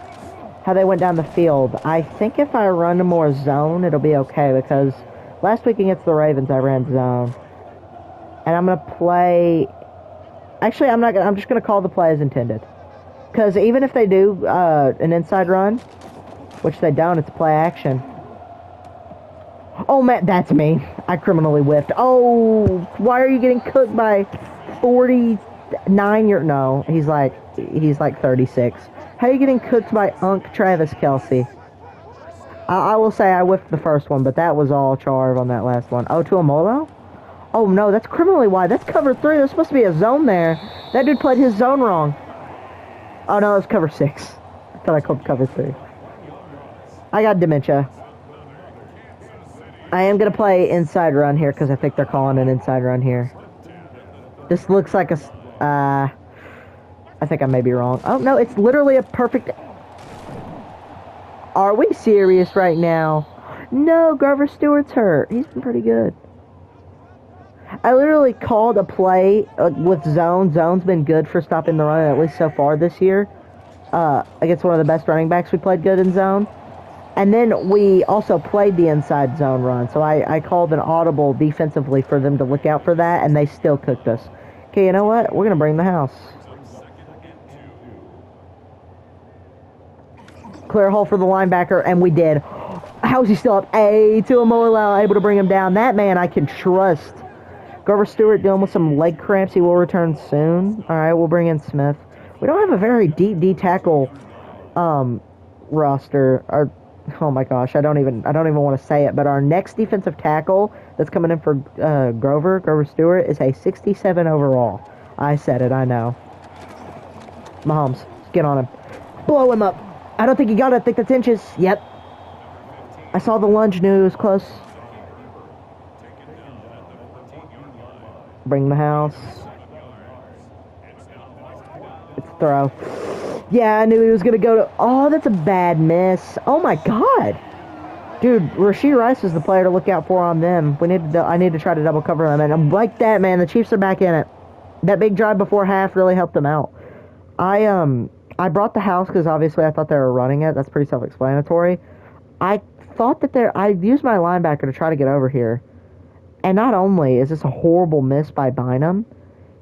Speaker 1: how they went down the field. I think if I run more zone, it'll be okay, because last week against the Ravens, I ran zone. And I'm going to play... Actually, I'm just going to call the play as intended. Because even if they do an inside run, which they don't, it's play action. Oh, man, that's me. I criminally whiffed. Oh, why are you getting cooked by 49 year... No, he's like 36. How are you getting cooked by Travis Kelce? I will say I whiffed the first one, but that was all Charv on that last one. Oh, to Amolo? Oh, no, that's criminally wide. That's cover 3. There's supposed to be a zone there. That dude played his zone wrong. Oh, no, it's cover 6. I thought I called cover 3. I got dementia. I am going to play inside run here because I think they're calling an inside run here. This looks like a... I think I may be wrong. Oh, no, it's literally a perfect... Are we serious right now? No, Grover Stewart's hurt. He's been pretty good. I literally called a play with zone. Zone's been good for stopping the run, at least so far this year. Against one of the best running backs, we played good in zone. And then we also played the inside zone run. So I called an audible defensively for them to look out for that, and they still cooked us. Okay, you know what? We're going to bring the house. Clear hole for the linebacker, and we did. How is he still up? A to Amola, able to bring him down. That man I can trust. Grover Stewart dealing with some leg cramps. He will return soon. All right, we'll bring in Smith. We don't have a very deep D tackle roster. Oh my gosh, I don't even want to say it. But our next defensive tackle that's coming in for Grover Stewart is a 67 overall. I said it. I know. Mahomes, get on him. Blow him up. I don't think he got it. I think that's inches. Yep. I saw the lunge, knew it was close. Bring the house. It's a throw. Yeah, I knew he was going to go to... Oh, that's a bad miss. Oh, my God. Dude, Rashee Rice is the player to look out for on them. I need to try to double cover them. And I'm like that, man. The Chiefs are back in it. That big drive before half really helped them out. I brought the house because obviously I thought they were running it. That's pretty self-explanatory. I thought that I used my linebacker to try to get over here. And not only is this a horrible miss by Bynum,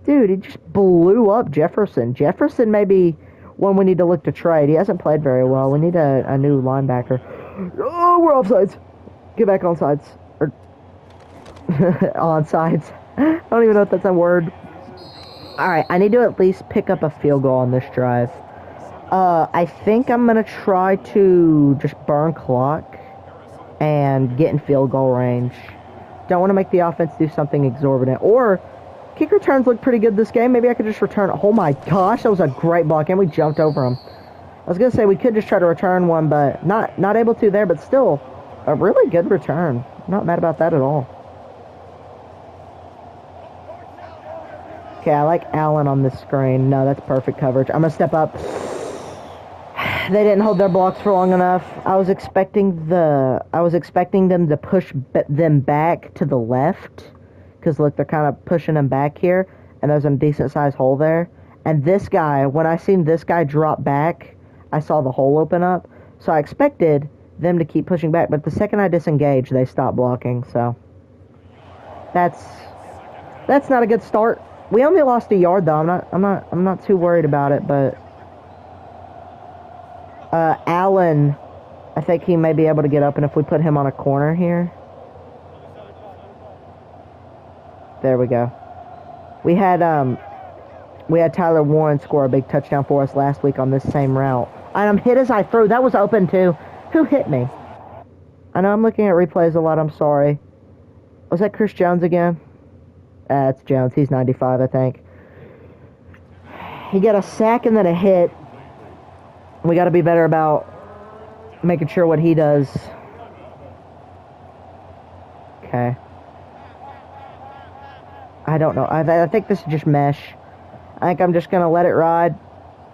Speaker 1: dude, he just blew up Jefferson. Jefferson may be one we need to look to trade. He hasn't played very well. We need a new linebacker. Oh, we're offsides. Get back on sides. Or on sides. I don't even know if that's a word. Alright, I need to at least pick up a field goal on this drive. I think I'm going to try to just burn clock and get in field goal range. Don't want to make the offense do something exorbitant. Or, kick returns look pretty good this game. Maybe I could just return... Oh my gosh, that was a great block, and we jumped over him. I was going to say we could just try to return one, but not able to there, but still a really good return. Not mad about that at all. Okay, I like Allen on this screen. No, that's perfect coverage. I'm going to step up. They didn't hold their blocks for long enough. I was expecting them to push them back to the left. Because, look, they're kind of pushing them back here. And there's a decent-sized hole there. And this guy, when I seen this guy drop back, I saw the hole open up. So I expected them to keep pushing back. But the second I disengaged, they stopped blocking. So that's not a good start. We only lost a yard, though. I'm not too worried about it, but... Allen I think he may be able to get open if we put him on a corner here. There we go. We had Tyler Warren score a big touchdown for us last week on this same route. And I'm hit as I threw. That was open too. Who hit me? I know I'm looking at replays a lot. I'm sorry. Was that Chris Jones again? It's Jones. He's 95, I think. He got a sack and then a hit. We got to be better about making sure what he does. Okay. I don't know. I think this is just mesh. I think I'm just going to let it ride.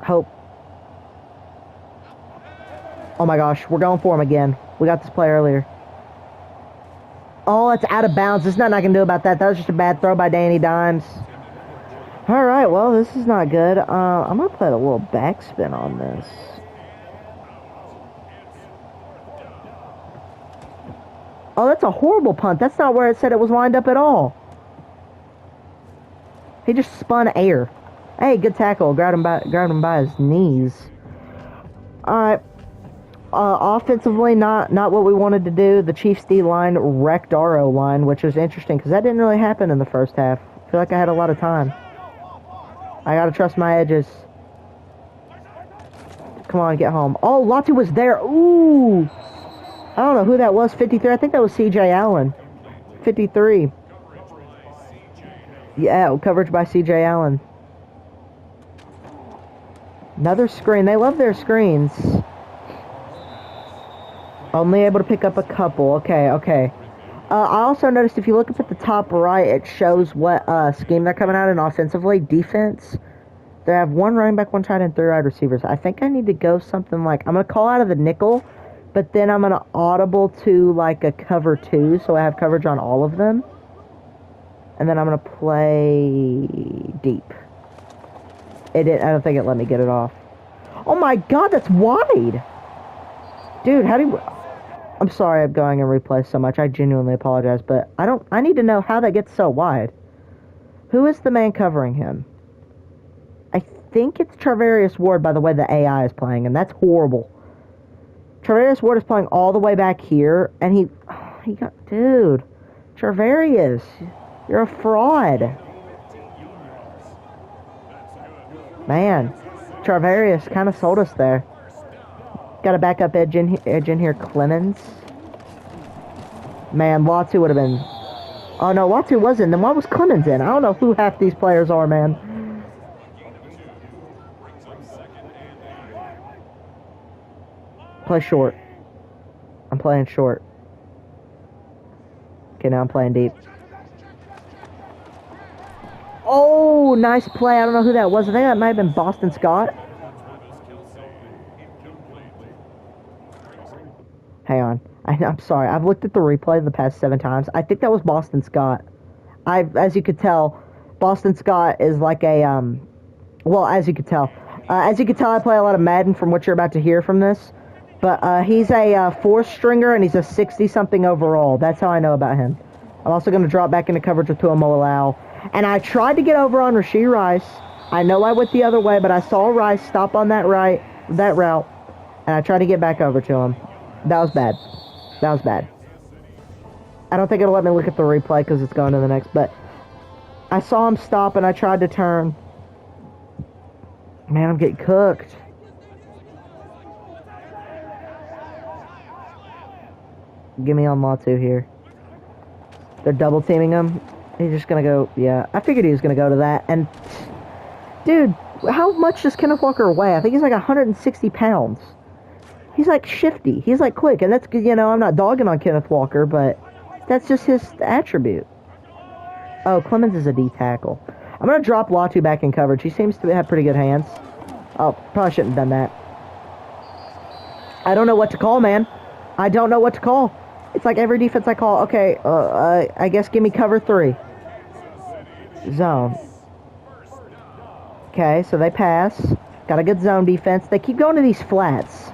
Speaker 1: Hope. Oh my gosh. We're going for him again. We got this play earlier. Oh, it's out of bounds. There's nothing I can do about that. That was just a bad throw by Danny Dimes. Alright, well, this is not good. I'm going to play a little backspin on this. Oh, that's a horrible punt. That's not where it said it was lined up at all. He just spun air. Hey, good tackle. Grabbed him by his knees. Alright. Offensively, not what we wanted to do. The Chiefs D-line wrecked our O-line, which was interesting because that didn't really happen in the first half. I feel like I had a lot of time. I gotta trust my edges. Come on, get home. Oh, Latu was there. Ooh! I don't know who that was. 53. I think that was C.J. Allen. 53. Yeah, coverage by C.J. Allen. Another screen. They love their screens. Only able to pick up a couple. Okay. I also noticed if you look up at the top right, it shows what scheme they're coming out in offensively. Defense. They have one running back, one tight end, 3 wide receivers. I think I need to go something like... I'm going to call out of the nickel, but then I'm going to audible to like a cover 2, so I have coverage on all of them. And then I'm going to play deep. I don't think it let me get it off. Oh my god, that's wide! Dude, how do you... I'm sorry I'm going and replay so much. I genuinely apologize, but I need to know how that gets so wide. Who is the man covering him? I think it's Charvarius Ward by the way the AI is playing, and that's horrible. Charvarius Ward is playing all the way back here, and he got... Dude. Charvarius. You're a fraud. Man. Charvarius kind of sold us there. Got a backup edge in here, Clemens. Man, Latu would have been... Oh, no, Latu wasn't. Then why was Clemens in? I don't know who half these players are, man. Play short. I'm playing short. Okay, now I'm playing deep. Oh, nice play. I don't know who that was. I think that might have been Boston Scott. Hang on. I'm sorry. I've looked at the replay the past 7 times. I think that was Boston Scott. As you could tell, Boston Scott is like a, well, as you could tell. I play a lot of Madden from what you're about to hear from this. But he's a 4-stringer, and he's a 60-something overall. That's how I know about him. I'm also going to drop back into coverage with Tuamolau. And I tried to get over on Rashee Rice. I know I went the other way, but I saw Rice stop on that route. And I tried to get back over to him. That was bad. I don't think it'll let me look at the replay because it's going to the next. But I saw him stop, and I tried to turn. Man, I'm getting cooked. Give me on Latu here. They're double teaming him. He's just gonna go. Yeah, I figured he was gonna go to that. And dude, how much does Kenneth Walker weigh? I think he's like 160 pounds. He's like shifty. He's like quick, and that's, you know, I'm not dogging on Kenneth Walker, but that's just his attribute. Oh, Clemens is a D tackle. I'm gonna drop Latu back in coverage. He seems to have pretty good hands. Oh, probably shouldn't have done that. I don't know what to call, man. I don't know what to call. It's like every defense I call. Okay, I guess give me cover 3. Zone. Okay, so they pass. Got a good zone defense. They keep going to these flats.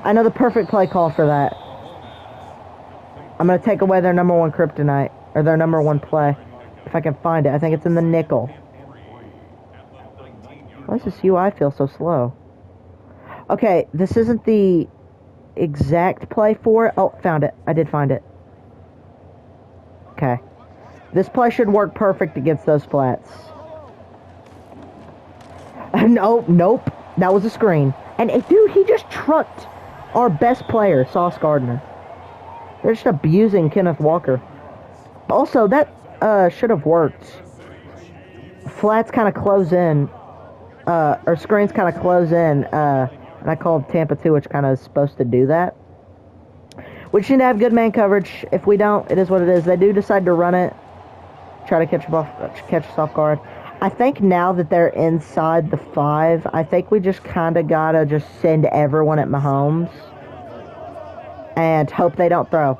Speaker 1: I know the perfect play call for that. I'm going to take away their number 1 kryptonite. Or their number 1 play. If I can find it. I think it's in the nickel. Why does this UI feel so slow? Okay, this isn't the... exact play for it. Oh, found it. I did find it. Okay. This play should work perfect against those flats. Nope. That was a screen. And, dude, he just trucked our best player, Sauce Gardner. They're just abusing Kenneth Walker. Also, that should have worked. Flats kind of close in. Or screens kind of close in. And I called Tampa 2, which kind of is supposed to do that. We just need to have good man coverage. If we don't, it is what it is. They do decide to run it. Try to catch us off guard. I think now that they're inside the 5, I think we just kind of got to just send everyone at Mahomes. And hope they don't throw.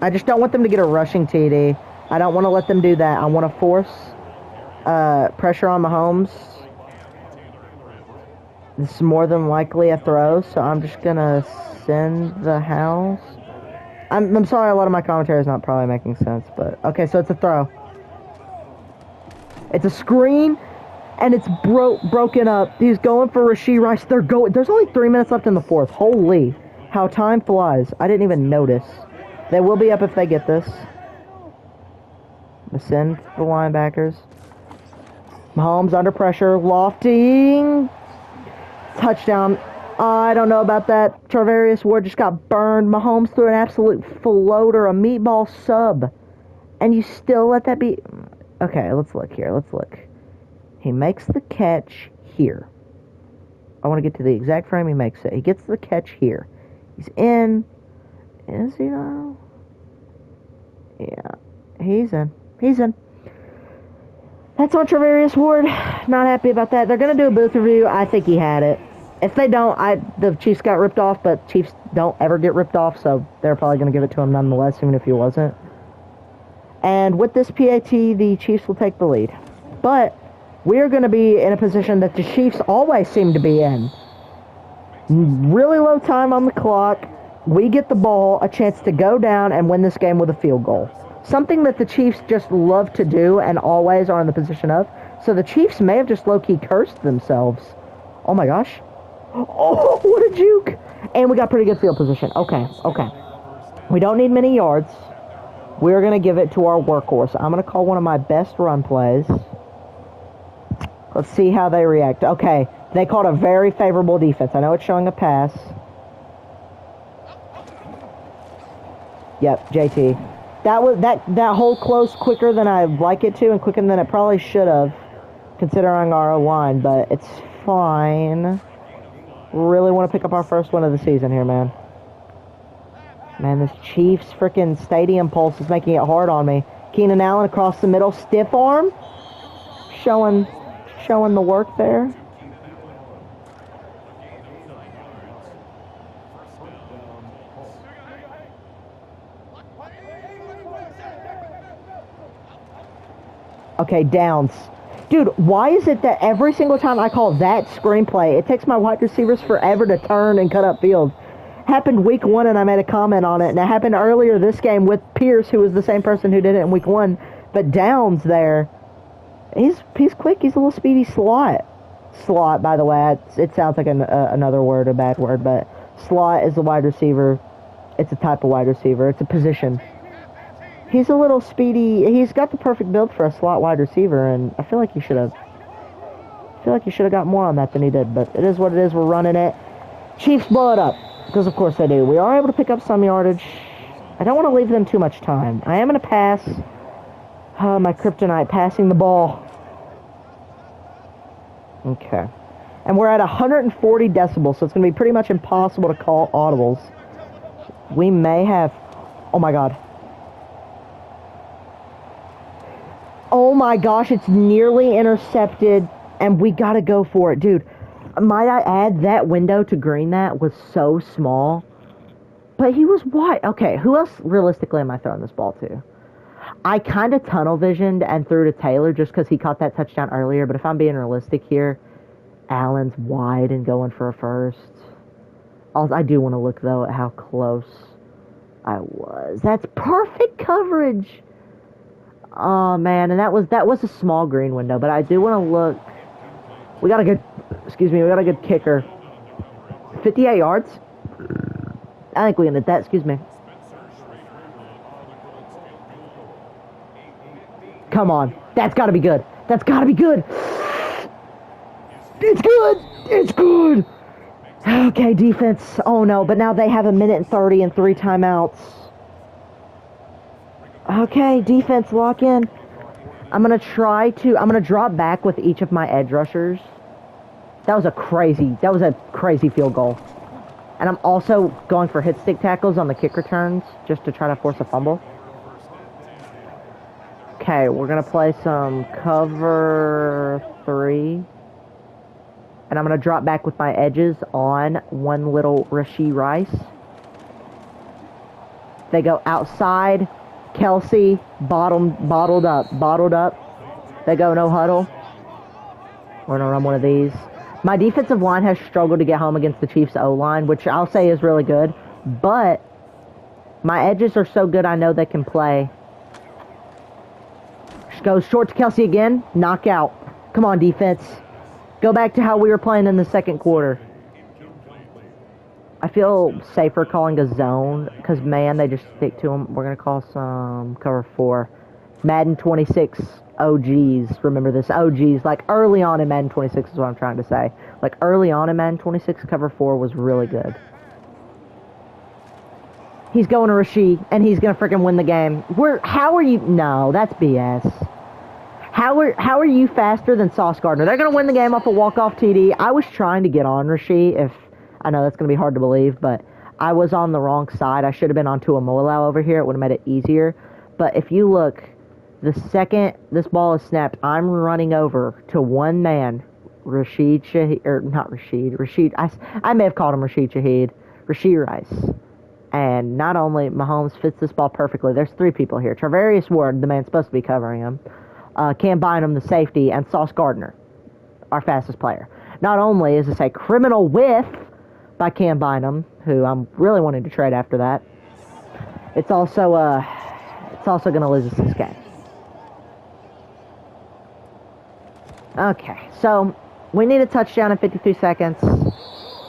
Speaker 1: I just don't want them to get a rushing TD. I don't want to let them do that. I want to force pressure on Mahomes. This is more than likely a throw, so I'm just going to send the house. I'm sorry, a lot of my commentary is not probably making sense, but... Okay, so it's a throw. It's a screen, and it's broken up. He's going for Rashee Rice. There's only 3 minutes left in the 4th. Holy, how time flies. I didn't even notice. They will be up if they get this. Send the linebackers. Mahomes under pressure. Lofting. Touchdown. I don't know about that. Charvarius Ward just got burned. Mahomes threw an absolute floater, a meatball sub. And you still let that be... Okay, let's look here. Let's look. He makes the catch here. I want to get to the exact frame he makes it. He gets the catch here. He's in. Is he though? Yeah. He's in. He's in. That's on Charvarius Ward. Not happy about that. They're going to do a booth review. I think he had it. If they don't, the Chiefs got ripped off, but Chiefs don't ever get ripped off, so they're probably going to give it to him nonetheless, even if he wasn't. And with this PAT, the Chiefs will take the lead. But we're going to be in a position that the Chiefs always seem to be in. Really low time on the clock. We get the ball, a chance to go down and win this game with a field goal. Something that the Chiefs just love to do and always are in the position of. So the Chiefs may have just low-key cursed themselves. Oh my gosh. Oh, what a juke. And we got pretty good field position. Okay. We don't need many yards. We're going to give it to our workhorse. I'm going to call one of my best run plays. Let's see how they react. Okay, they called a very favorable defense. I know it's showing a pass. Yep, JT. That hole closed quicker than I'd like it to and quicker than it probably should have, considering our line, but it's fine. Really want to pick up our first win of the season here, man. Man, this Chiefs freaking stadium pulse is making it hard on me. Keenan Allen across the middle, stiff arm. Showing the work there. Okay, downs. Dude, why is it that every single time I call that screenplay, it takes my wide receivers forever to turn and cut up field? Happened week 1 and I made a comment on it, and it happened earlier this game with Pierce, who was the same person who did it in week 1. But Downs there, he's quick. He's a little speedy slot. Slot, by the way, it sounds like another word, a bad word, but slot is a wide receiver. It's a type of wide receiver. It's a position. He's a little speedy. He's got the perfect build for a slot wide receiver, and I feel like he should have got more on that than he did. But it is what it is. We're running it. Chiefs blow it up. Because, of course, they do. We are able to pick up some yardage. I don't want to leave them too much time. I am going to pass. My kryptonite, passing the ball. Okay. And we're at 140 decibels, so it's going to be pretty much impossible to call audibles. We may have... Oh, my God. Oh, my gosh, it's nearly intercepted, and we got to go for it. Dude, might I add, that window to green that was so small. But he was wide. Okay, who else realistically am I throwing this ball to? I kind of tunnel visioned and threw to Taylor just because he caught that touchdown earlier. But if I'm being realistic here, Allen's wide and going for a first. Also, I do want to look, though, at how close I was. That's perfect coverage. Oh, man, and that was a small green window. But I do want to look. We got a good kicker. 58 yards? I think we can hit that, excuse me. Come on. That's got to be good. That's got to be good. It's good. It's good. Okay, defense. Oh, no. But now they have 1:30 and 3 timeouts. Okay, defense, lock in. I'm going to drop back with each of my edge rushers. That was a crazy field goal. And I'm also going for hit stick tackles on the kick returns just to try to force a fumble. Okay, we're going to play some cover 3. And I'm going to drop back with my edges on one little Rashee Rice. They go outside. Kelsey, bottled up. They go no huddle. We're going to run one of these. My defensive line has struggled to get home against the Chiefs' O-line, which I'll say is really good. But my edges are so good I know they can play. Goes short to Kelsey again. Knockout. Come on, defense. Go back to how we were playing in the second quarter. I feel safer calling a zone because, man, they just stick to them. We're going to call some cover 4. Madden 26 OGs. Remember this. OGs. Like, early on in Madden 26 is what I'm trying to say. Like, early on in Madden 26, cover 4 was really good. He's going to Rashee, and he's going to freaking win the game. How are you? No, that's BS. How are you faster than Sauce Gardner? They're going to win the game off a walk-off TD. I was trying to get on Rashee. I know that's going to be hard to believe, but I was on the wrong side. I should have been onto a Molau over here. It would have made it easier. But if you look, the second this ball is snapped, I'm running over to one man, Rashid Shaheed, or not Rashid. I may have called him Rashid Shaheed, Rashee Rice. And not only Mahomes fits this ball perfectly, there's 3 people here. Travarius Ward, the man supposed to be covering him. Cam Bynum, the safety, and Sauce Gardner, our fastest player. Not only is this a criminal whiff by Cam Bynum, who I'm really wanting to trade after that, it's also going to lose us this game. Okay, so we need a touchdown in 53 seconds.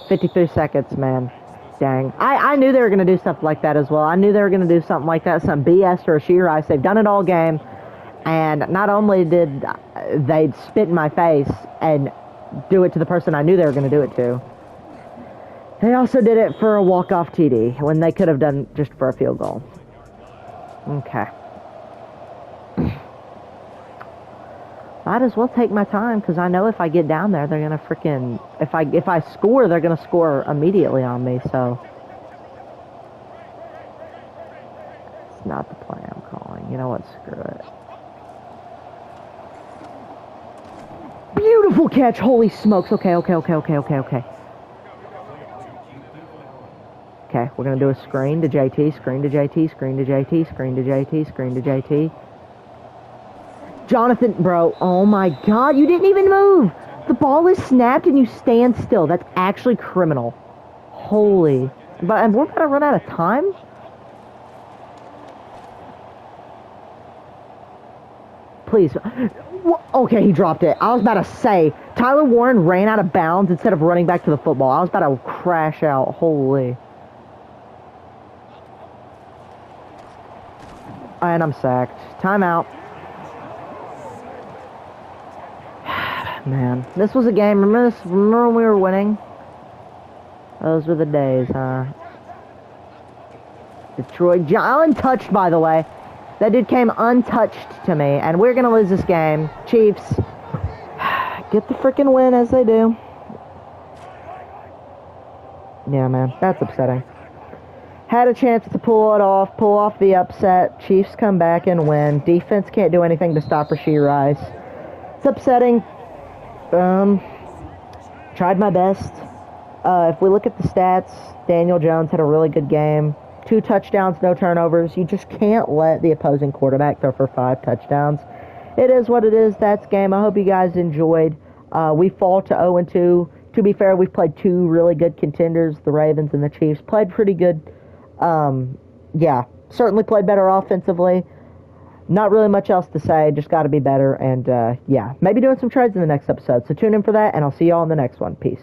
Speaker 1: 53 seconds, man. Dang. I knew they were going to do something like that as well. I knew they were going to do something like that, some BS or a Rashee Rice. They've done it all game. And not only did they spit in my face and do it to the person I knew they were going to do it to, they also did it for a walk-off TD when they could have done just for a field goal. Okay. Might as well take my time because I know if I get down there, they're going to freaking... If I score, they're going to score immediately on me, so... It's not the play I'm calling. You know what? Screw it. Beautiful catch. Holy smokes. Okay. Okay, we're going to do a screen to JT, screen to JT, screen to JT, screen to JT, screen to JT. Jonathan, bro, oh my God, you didn't even move. The ball is snapped and you stand still. That's actually criminal. Holy. But we're about to run out of time? Please. Okay, he dropped it. I was about to say, Tyler Warren ran out of bounds instead of running back to the football. I was about to crash out. Holy. And I'm sacked. Timeout. Man, this was a game. Remember this? Remember when we were winning? Those were the days, huh? Detroit. Untouched, by the way. That dude came untouched to me, and we're gonna lose this game. Chiefs, get the freaking win as they do. Yeah, man, that's upsetting. Had a chance to pull off the upset. Chiefs come back and win. Defense can't do anything to stop Rashee Rice. It's upsetting. Tried my best. If we look at the stats, Daniel Jones had a really good game. 2 touchdowns, no turnovers. You just can't let the opposing quarterback throw for 5 touchdowns. It is what it is. That's game. I hope you guys enjoyed. We fall to 0-2. To be fair, we've played 2 really good contenders, the Ravens and the Chiefs. Played pretty good. Yeah, certainly played better offensively. Not really much else to say. Just got to be better. And, yeah, maybe doing some trades in the next episode. So tune in for that, and I'll see y'all in the next one. Peace.